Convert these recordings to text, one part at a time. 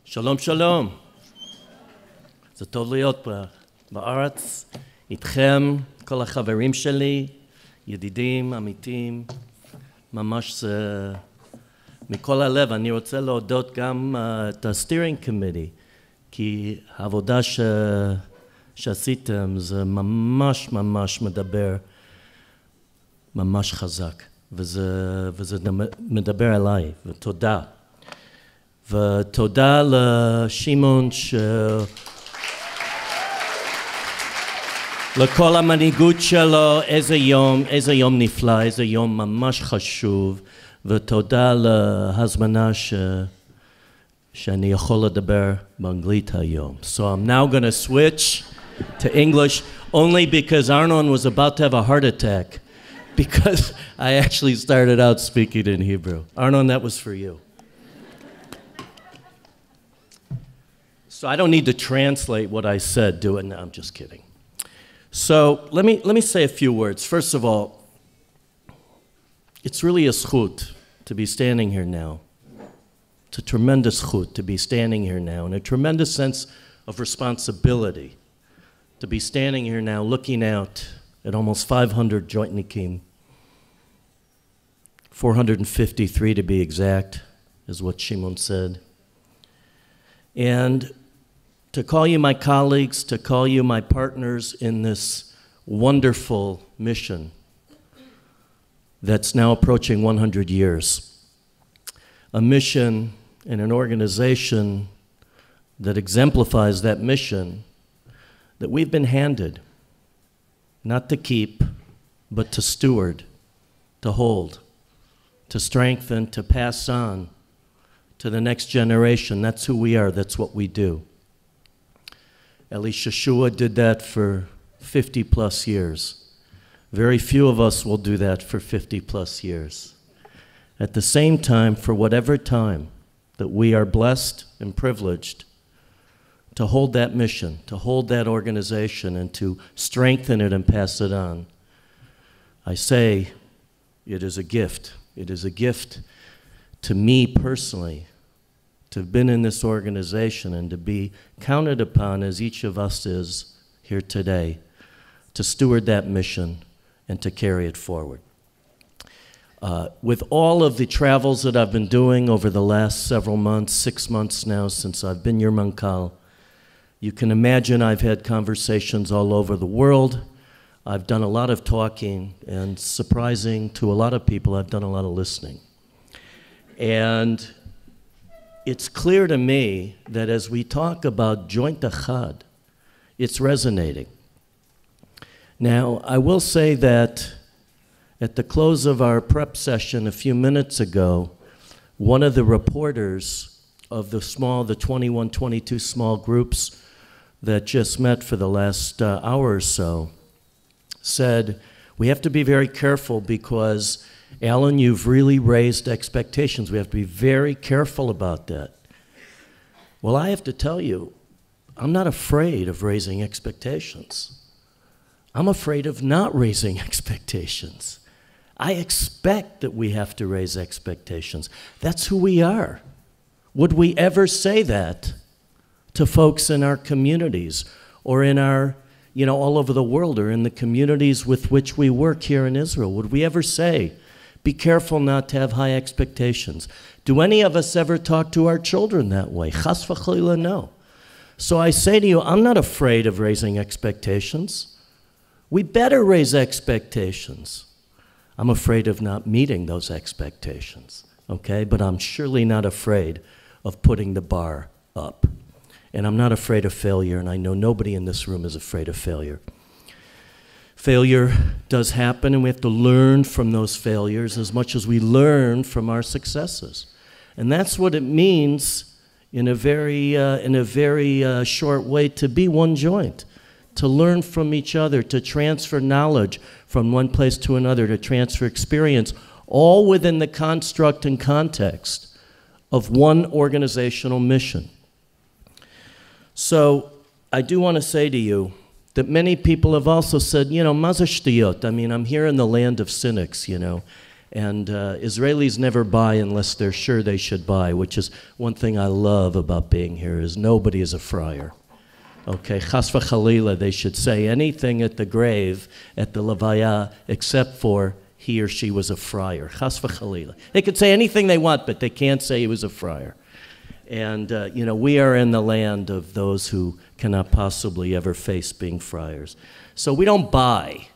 שלום שלום, זה טוב להיות בארץ, איתכם, כל החברים שלי, ידידים, עמיתים, ממש זה מכל הלב. אני רוצה להודות גם את ה-steering committee, כי העבודה שעשיתם זה ממש ממש מדבר, ממש חזק, וזה מדבר אליי, ותודה. ותודה לשמעון לכל המנהיגות שלו, איזה יום נפלא, איזה יום ממש חשוב, ותודה להזמנה שאני יכול לדבר באנגלית היום. So I'm now going to switch to English only because Arnon was about to have a heart attack because I actually started out speaking in Hebrew. Arnon, that was for you. So I don't need to translate what I said, do it now, I'm just kidding. So let me say a few words. First of all, it's really a zchut to be standing here now. It's a tremendous zchut to be standing here now, and a tremendous sense of responsibility to be standing here now looking out at almost 500 jointnikim, 453 to be exact, is what Shimon said. And to call you my colleagues, to call you my partners in this wonderful mission that's now approaching 100 years. A mission and an organization that exemplifies that mission that we've been handed, not to keep, but to steward, to hold, to strengthen, to pass on to the next generation. That's who we are, that's what we do. Eli Sheshua did that for 50 plus years. Very few of us will do that for 50 plus years. At the same time, for whatever time that we are blessed and privileged to hold that mission, to hold that organization, and to strengthen it and pass it on, I say it is a gift. It is a gift to me personally, to have been in this organization and to be counted upon as each of us is here today, to steward that mission and to carry it forward. With all of the travels that I've been doing over the last several months, 6 months now since I've been your mankal, you can imagine I've had conversations all over the world. I've done a lot of talking, and surprising to a lot of people, I've done a lot of listening. And it's clear to me that as we talk about joint achad, it's resonating. Now, I will say that at the close of our prep session a few minutes ago, one of the reporters of the 21, 22 small groups that just met for the last hour or so said, we have to be very careful because Alan, you've really raised expectations. We have to be very careful about that. Well, I have to tell you, I'm not afraid of raising expectations. I'm afraid of not raising expectations. I expect that we have to raise expectations. That's who we are. Would we ever say that to folks in our communities or in our, all over the world, or in the communities with which we work here in Israel? Would we ever say, be careful not to have high expectations? Do any of us ever talk to our children that way? Chas v'chalila, no. So I say to you, I'm not afraid of raising expectations. We better raise expectations. I'm afraid of not meeting those expectations, okay? But I'm surely not afraid of putting the bar up. And I'm not afraid of failure, and I know nobody in this room is afraid of failure. Failure does happen, and we have to learn from those failures as much as we learn from our successes. And that's what it means in a very short way to be one joint, to learn from each other, to transfer knowledge from one place to another, to transfer experience, all within the construct and context of one organizational mission. So I do want to say to you that many people have also said, ma ze shtiyot? I mean, I'm here in the land of cynics, And Israelis never buy unless they're sure they should buy, which is one thing I love about being here, is nobody is a friar. Okay, chas v'chalila, they should say anything at the grave, at the levaya, except for he or she was a friar. Chas v'chalila. They could say anything they want, but they can't say he was a friar. And, you know, we are in the land of those who cannot possibly ever face being friars. So we don't buy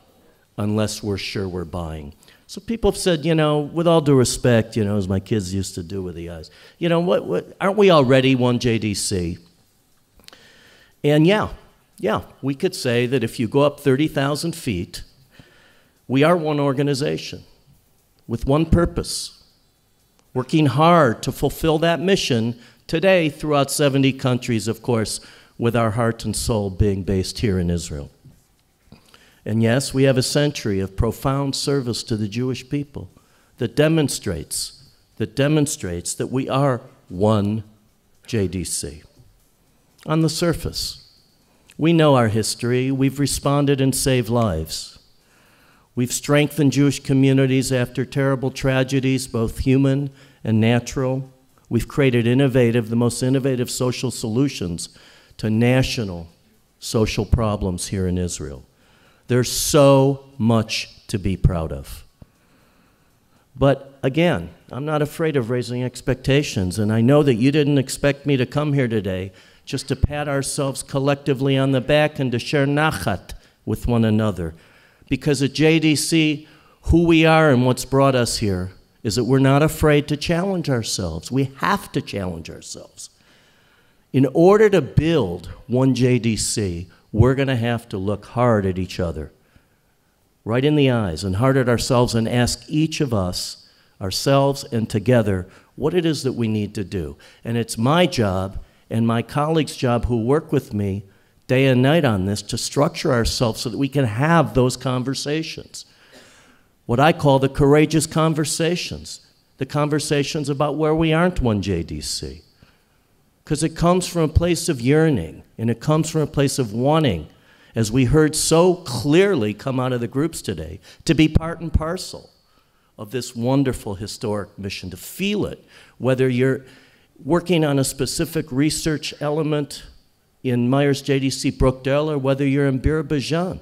unless we're sure we're buying. So people have said, you know, with all due respect, you know, as my kids used to do with the eyes, you know, what aren't we already one JDC? And yeah, we could say that if you go up 30,000 feet, we are one organization with one purpose, working hard to fulfill that mission today throughout 70 countries, of course, with our heart and soul being based here in Israel. And yes, we have a century of profound service to the Jewish people that demonstrates that we are one JDC. On the surface, we know our history. We've responded and saved lives. We've strengthened Jewish communities after terrible tragedies, both human and natural. We've created the most innovative social solutions to national social problems here in Israel. There's so much to be proud of. But again, I'm not afraid of raising expectations, and I know that you didn't expect me to come here today just to pat ourselves collectively on the back and to share nachat with one another. Because at JDC, who we are and what's brought us here is that we're not afraid to challenge ourselves. We have to challenge ourselves. In order to build one JDC, we're going to have to look hard at each other, right in the eyes, and hard at ourselves, and ask each of us, ourselves and together, what it is that we need to do. And it's my job and my colleagues' job who work with me day and night on this to structure ourselves so that we can have those conversations. What I call the courageous conversations, the conversations about where we aren't one JDC. Because it comes from a place of yearning, and it comes from a place of wanting, as we heard so clearly come out of the groups today, to be part and parcel of this wonderful historic mission, to feel it, whether you're working on a specific research element in Myers JDC Brookdale, or whether you're in Birbazhan,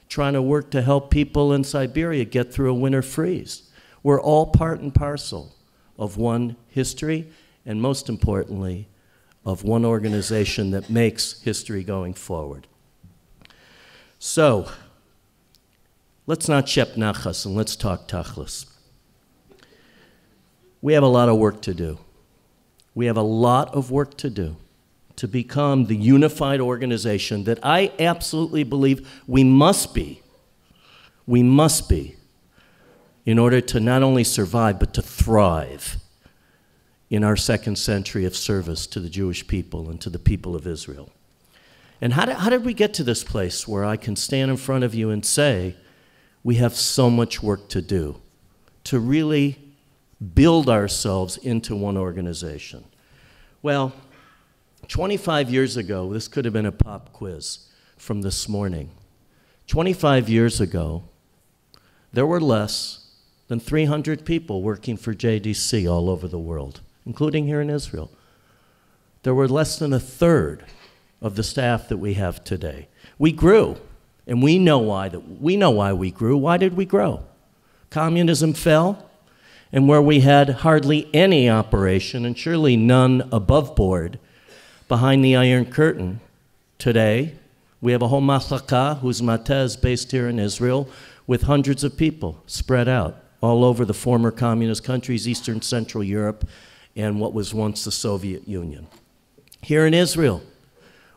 trying to work to help people in Siberia get through a winter freeze. We're all part and parcel of one history, and most importantly, of one organization that makes history going forward. So, let's not shep nachas and let's talk tachlis. We have a lot of work to do. We have a lot of work to do to become the unified organization that I absolutely believe we must be. We must be in order to not only survive, but to thrive in our second century of service to the Jewish people and to the people of Israel. And how did we get to this place where I can stand in front of you and say, we have so much work to do to really build ourselves into one organization? Well, 25 years ago, this could have been a pop quiz from this morning. 25 years ago, there were less than 300 people working for JDC all over the world, including here in Israel. There were less than a third of the staff that we have today. We grew, and we know why we grew. Why did we grow? Communism fell, and where we had hardly any operation, and surely none above board, behind the Iron Curtain, today we have a whole machlaka whose mateh is based here in Israel, with hundreds of people spread out all over the former communist countries, Eastern Central Europe, and what was once the Soviet Union. Here in Israel,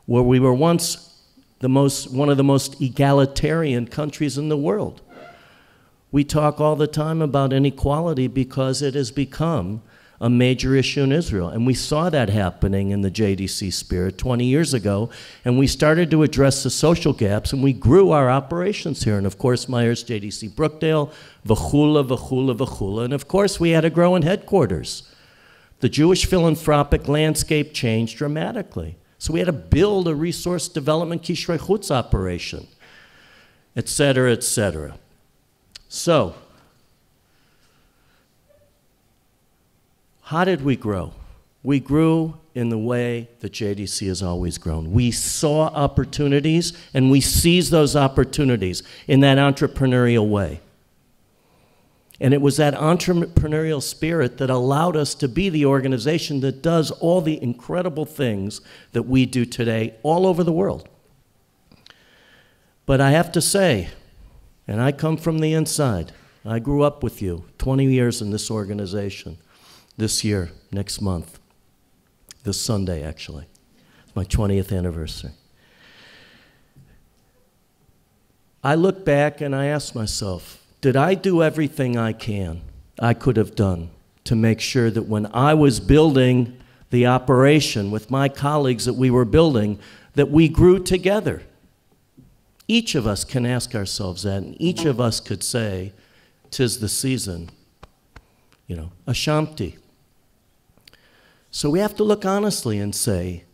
where we were once one of the most egalitarian countries in the world, we talk all the time about inequality because it has become a major issue in Israel. And we saw that happening in the JDC spirit 20 years ago, and we started to address the social gaps, and we grew our operations here. And of course, Myers JDC Brookdale, v'chula, and of course, we had to grow in headquarters. The Jewish philanthropic landscape changed dramatically. So we had to build a resource development kishrei chutz operation, et cetera, et cetera. So, How did we grow? We grew in the way that JDC has always grown. We saw opportunities, and we seized those opportunities in that entrepreneurial way. And it was that entrepreneurial spirit that allowed us to be the organization that does all the incredible things that we do today all over the world. But I have to say, and I come from the inside, I grew up with you, 20 years in this organization, this year, next month, this Sunday actually, it's my 20th anniversary. I look back and I ask myself, did I do everything I could have done to make sure that when I was building the operation with my colleagues that we were building, that we grew together? Each of us can ask ourselves that, and each of us could say, 'tis the season, Ashanti. So we have to look honestly and say,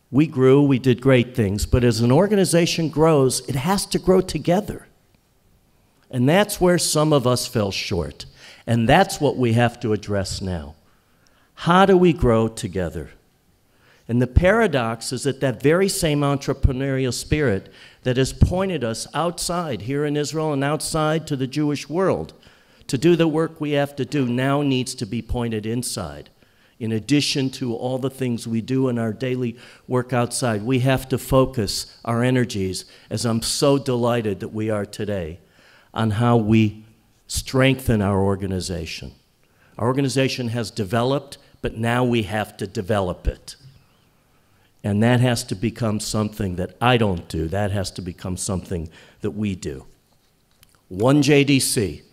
we grew, we did great things, but as an organization grows, it has to grow together. And that's where some of us fell short. And that's what we have to address now. How do we grow together? And the paradox is that that very same entrepreneurial spirit that has pointed us outside here in Israel and outside to the Jewish world to do the work we have to do now needs to be pointed inside. In addition to all the things we do in our daily work outside, we have to focus our energies, as I'm so delighted that we are today, on how we strengthen our organization. Our organization has developed, but now we have to develop it. And that has to become something that I don't do. That has to become something that we do. One JDC,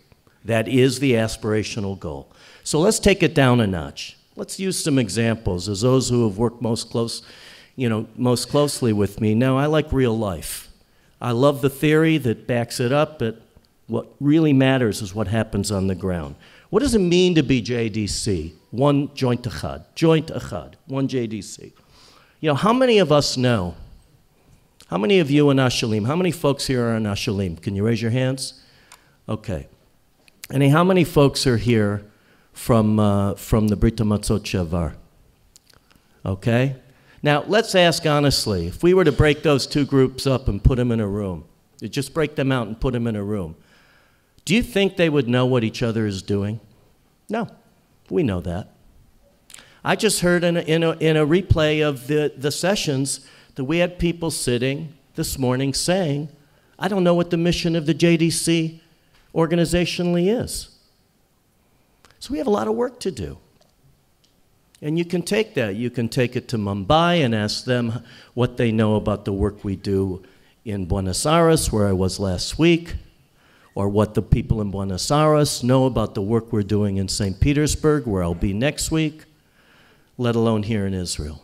that is the aspirational goal. So let's take it down a notch. Let's use some examples. As those who have worked most closely with me know, I like real life. I love the theory that backs it up, but what really matters is what happens on the ground. What does it mean to be JDC? One joint echad, one JDC. How many of us know? How many of you in Ashalim? How many folks here are in Ashalim? Can you raise your hands? Okay. And how many folks are here from the Brit Hamatzot Shavar? Okay. Now, let's ask honestly, if we were to break those two groups up and put them in a room, just break them out and put them in a room, do you think they would know what each other is doing? No, we know that. I just heard in a replay of the sessions that we had people sitting this morning saying, I don't know what the mission of the JDC organizationally is. So we have a lot of work to do. And you can take that. You can take it to Mumbai and ask them what they know about the work we do in Buenos Aires, where I was last week, or what the people in Buenos Aires know about the work we're doing in St. Petersburg, where I'll be next week, let alone here in Israel.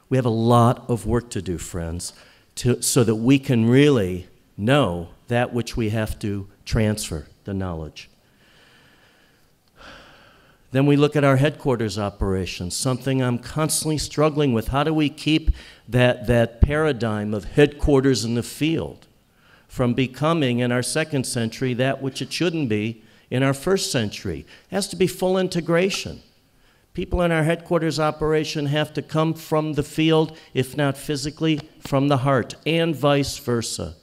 We have a lot of work to do, friends, so that we can really know that which we have to transfer, the knowledge. Then we look at our headquarters operations, something I'm constantly struggling with. How do we keep that paradigm of headquarters in the field from becoming, in our second century, that which it shouldn't be in our first century? It has to be full integration. People in our headquarters operation have to come from the field, if not physically, from the heart, and vice versa.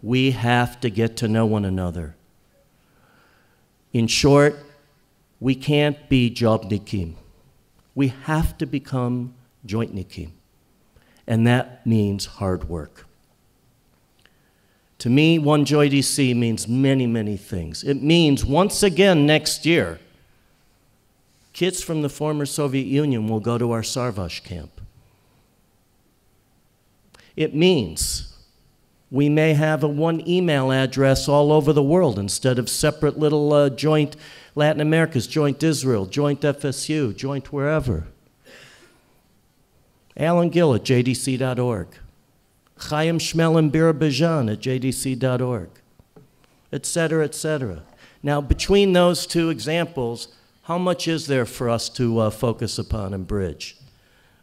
We have to get to know one another. In short, we can't be jobnikim. We have to become jointnikim. And that means hard work. To me, one JDC means many, many things. It means, once again, next year, kids from the former Soviet Union will go to our Sarvash camp. It means we may have one email address all over the world instead of separate little joint Latin America's, joint Israel, joint FSU, joint wherever. Alan Gill at jdc.org. Chaim Shmel and Birbazhan at jdc.org, et cetera, et cetera. Now, between those two examples, how much is there for us to focus upon and bridge?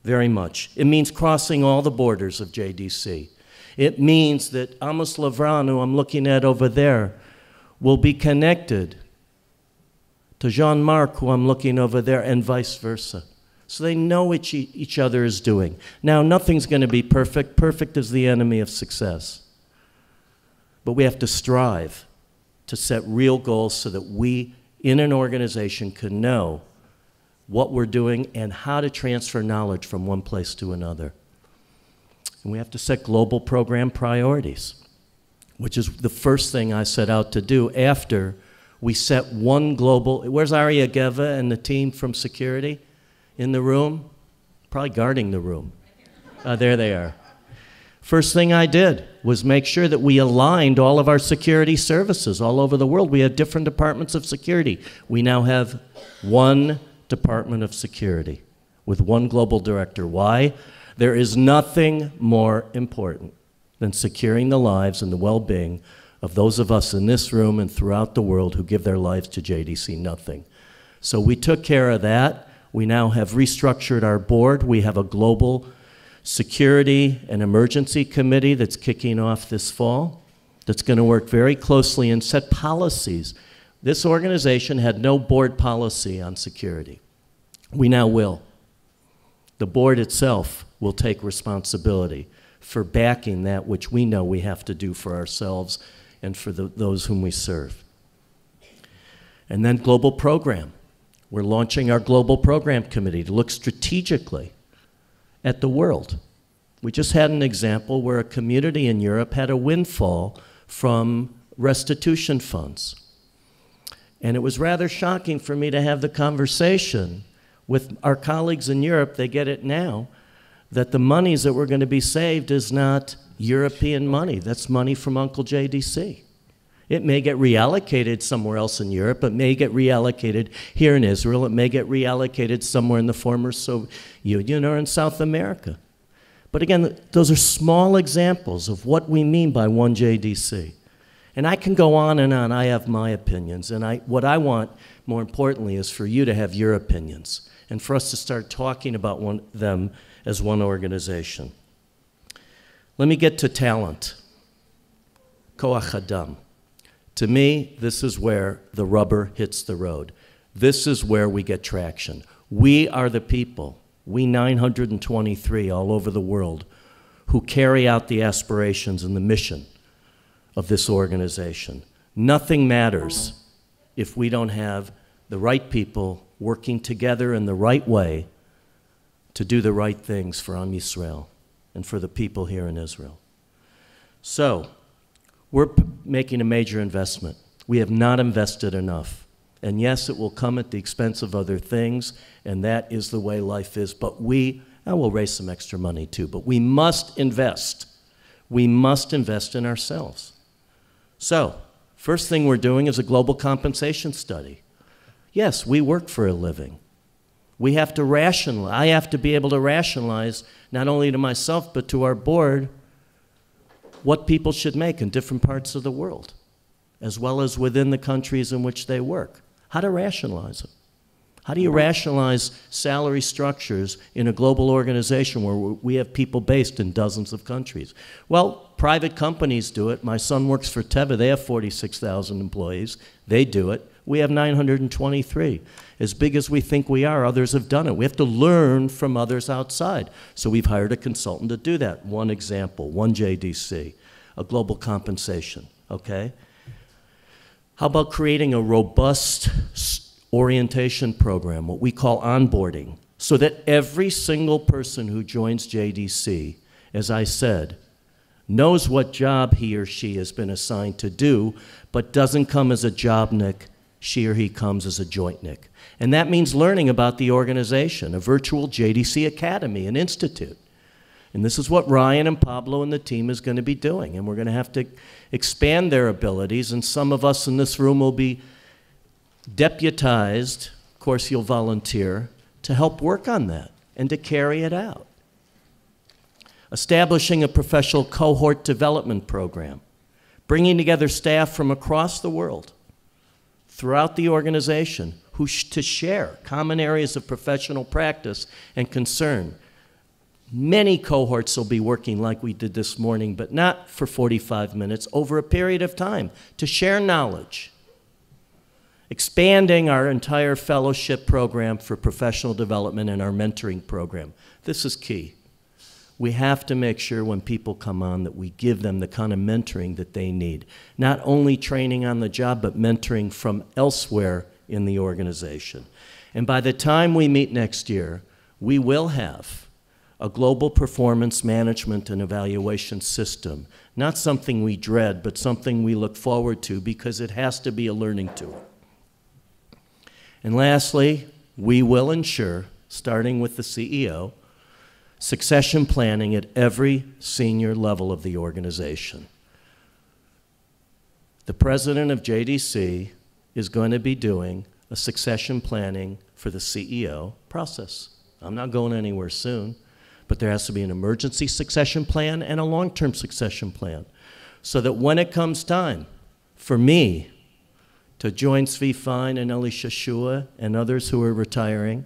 Very much. It means crossing all the borders of JDC. It means that Amos Lavran, who I'm looking at over there, will be connected to Jean-Marc, who I'm looking over there, and vice versa. So they know what each other is doing. Now, nothing's going to be perfect. Perfect is the enemy of success. But we have to strive to set real goals so that we, in an organization, can know what we're doing and how to transfer knowledge from one place to another. And we have to set global program priorities, which is the first thing I set out to do after we set one global. Where's Arya Geva and the team from security? In the room? Probably guarding the room. There they are. First thing I did was make sure that we aligned all of our security services all over the world. We had different departments of security. We now have one Department of Security with one global director. Why? There is nothing more important than securing the lives and the well-being of those of us in this room and throughout the world who give their lives to JDC. Nothing. So we took care of that. We now have restructured our board. We have a global security and emergency committee that's kicking off this fall that's going to work very closely and set policies. This organization had no board policy on security. We now will. The board itself will take responsibility for backing that which we know we have to do for ourselves and for those whom we serve. And then global program. We're launching our global program committee to look strategically at the world. We just had an example where a community in Europe had a windfall from restitution funds. And it was rather shocking for me to have the conversation with our colleagues in Europe, they get it now, that the monies that were going to be saved is not European money. That's money from Uncle JDC. It may get reallocated somewhere else in Europe. It may get reallocated here in Israel. It may get reallocated somewhere in the former Soviet Union or in South America. But again, those are small examples of what we mean by one JDC. And I can go on and on. I have my opinions. And what I want, more importantly, is for you to have your opinions and for us to start talking about them as one organization. Let me get to talent. Koach Adam. To me, this is where the rubber hits the road. This is where we get traction. We are the people, we 923 all over the world, who carry out the aspirations and the mission of this organization. Nothing matters if we don't have the right people working together in the right way to do the right things for Am Yisrael and for the people here in Israel. So, we're making a major investment. We have not invested enough. And yes, it will come at the expense of other things, and that is the way life is. But we'll raise some extra money too, but we must invest. We must invest in ourselves. So, first thing we're doing is a global compensation study. Yes, we work for a living. We have to rationalize. I have to be able to rationalize, not only to myself, but to our board, what people should make in different parts of the world, as well as within the countries in which they work. How to rationalize it. How do you rationalize salary structures in a global organization where we have people based in dozens of countries? Well, private companies do it. My son works for Teva. They have 46,000 employees. They do it. We have 923. As big as we think we are, others have done it. We have to learn from others outside. So we've hired a consultant to do that. One example, one JDC, a global compensation, okay? How about creating a robust orientation program, what we call onboarding, so that every single person who joins JDC, as I said, knows what job he or she has been assigned to do, but doesn't come as a jobnik. She or he comes as a jointnik. And that means learning about the organization, a virtual JDC Academy, an institute. And this is what Ryan and Pablo and the team is going to be doing. And we're going to have to expand their abilities. And some of us in this room will be deputized, of course you'll volunteer, to help work on that and to carry it out. Establishing a professional cohort development program. Bringing together staff from across the world, throughout the organization, to share common areas of professional practice and concern. Many cohorts will be working like we did this morning, but not for 45 minutes, over a period of time, to share knowledge. expanding our entire fellowship program for professional development and our mentoring program. This is key. We have to make sure when people come on that we give them the kind of mentoring that they need. Not only training on the job, but mentoring from elsewhere in the organization. And by the time we meet next year, we will have a global performance management and evaluation system. Not something we dread, but something we look forward to because it has to be a learning tool. And lastly, we will ensure, starting with the CEO, succession planning at every senior level of the organization. The president of JDC is going to be doing a succession planning for the CEO process. I'm not going anywhere soon, but there has to be an emergency succession plan and a long-term succession plan so that when it comes time for me to join Zvi Fine and Eli Shashua and others who are retiring,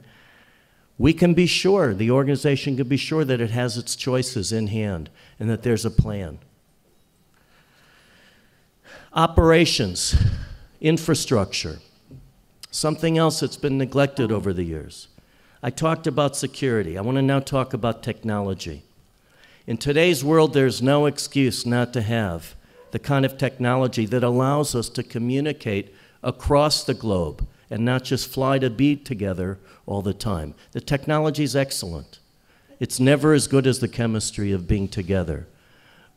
we can be sure, the organization can be sure that it has its choices in hand and that there's a plan. Operations, infrastructure, something else that's been neglected over the years. I talked about security. I want to now talk about technology. In today's world, there's no excuse not to have the kind of technology that allows us to communicate across the globe and not just fly to be together all the time. The technology is excellent. It's never as good as the chemistry of being together,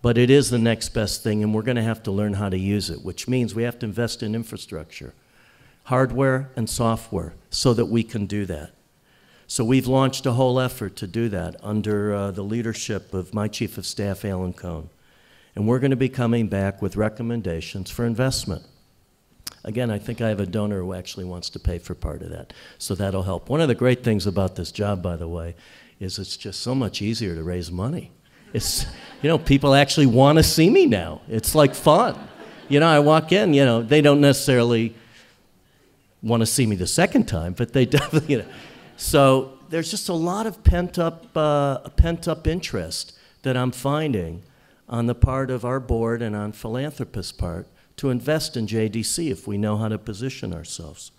but it is the next best thing, and we're going to have to learn how to use it, which means we have to invest in infrastructure, hardware and software, so that we can do that. So we've launched a whole effort to do that under the leadership of my Chief of Staff, Alan Cohn. And we're going to be coming back with recommendations for investment. Again, I think I have a donor who actually wants to pay for part of that, so that'll help. One of the great things about this job, by the way, is it's just so much easier to raise money. It's, you know, people actually want to see me now. It's like fun. You know, I walk in, you know, they don't necessarily want to see me the second time, but they definitely, you know. So there's just a lot of pent-up interest that I'm finding on the part of our board and on philanthropists' part to invest in JDC if we know how to position ourselves.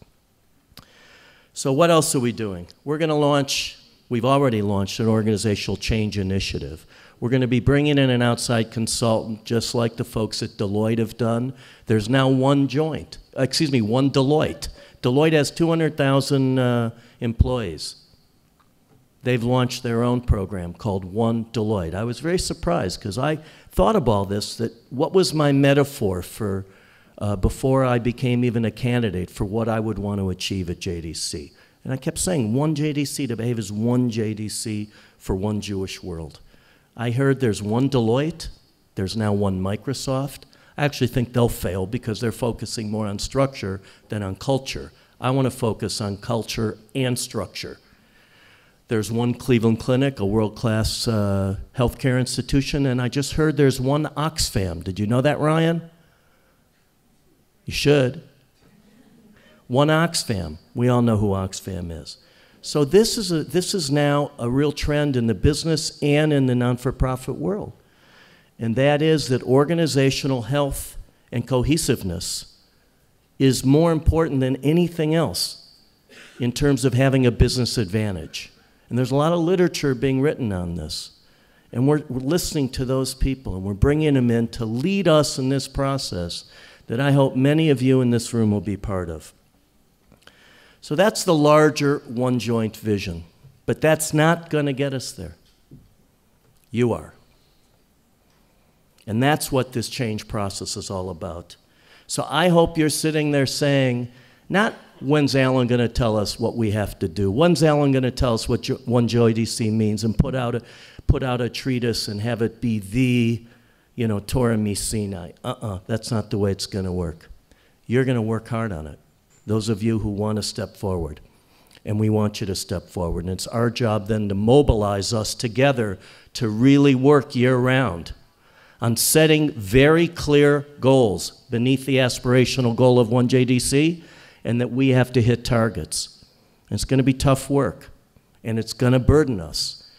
So what else are we doing? We're going to launch, we've already launched an organizational change initiative. We're going to be bringing in an outside consultant, just like the folks at Deloitte have done. There's now one Deloitte. Deloitte has 200,000 employees. They've launched their own program called One Deloitte. I was very surprised because I thought of all this, that what was my metaphor for before I became even a candidate for what I would want to achieve at JDC. And I kept saying one JDC to behave as one JDC for one Jewish world. I heard there's one Deloitte, there's now one Microsoft. I actually think they'll fail because they're focusing more on structure than on culture. I want to focus on culture and structure. There's one Cleveland Clinic, a world-class healthcare institution, and I just heard there's one Oxfam. Did you know that, Ryan? You should. One Oxfam. We all know who Oxfam is. So this is now a real trend in the business and in the non-for-profit world. And that is that organizational health and cohesiveness is more important than anything else in terms of having a business advantage. And there's a lot of literature being written on this. And we're listening to those people, and we're bringing them in to lead us in this process that I hope many of you in this room will be part of. So that's the larger one joint vision. But that's not going to get us there. You are. And that's what this change process is all about. So I hope you're sitting there saying, not when's Alan going to tell us what we have to do? When's Alan going to tell us what one JDC means and put out a treatise and have it be the, you know, Torah Sinai? That's not the way it's going to work. You're going to work hard on it. Those of you who want to step forward. And we want you to step forward. And it's our job then to mobilize us together to really work year-round on setting very clear goals beneath the aspirational goal of one JDC, and that we have to hit targets. And it's going to be tough work, and it's going to burden us.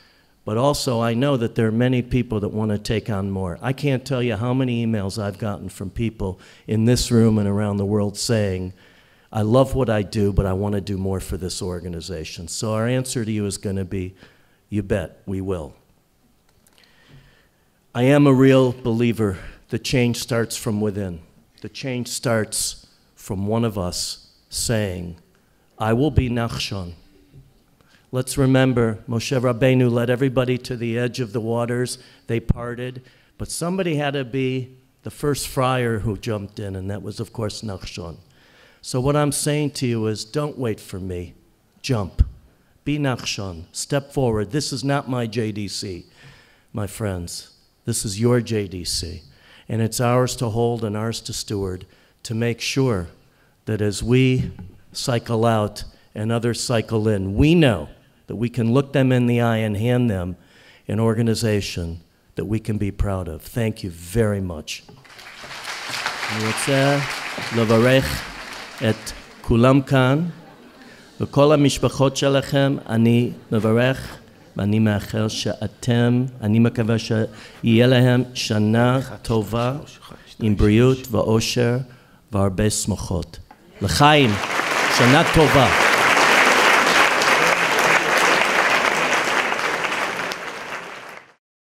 But also, I know that there are many people that want to take on more. I can't tell you how many emails I've gotten from people in this room and around the world saying, I love what I do, but I want to do more for this organization. So our answer to you is going to be, you bet, we will. I am a real believer. The change starts from within. The change starts from one of us saying, I will be Nachshon. Let's remember, Moshe Rabbeinu led everybody to the edge of the waters. They parted, but somebody had to be the first friar who jumped in, and that was, of course, Nachshon. So what I'm saying to you is, don't wait for me. Jump. Be Nachshon. Step forward. This is not my JDC, my friends. This is your JDC. And it's ours to hold and ours to steward, to make sure that as we cycle out and others cycle in, we know that we can look them in the eye and hand them an organization that we can be proud of. Thank you very much. אני רוצה לברך את כולם כאן, וכל המשפחות שלכם אני מברך, ואני מאחל שאתם, אני מקווה שיהיה להם שנה טובה, עם בריאות ואושר והרבה שמחות. לחיים, שנה טובה.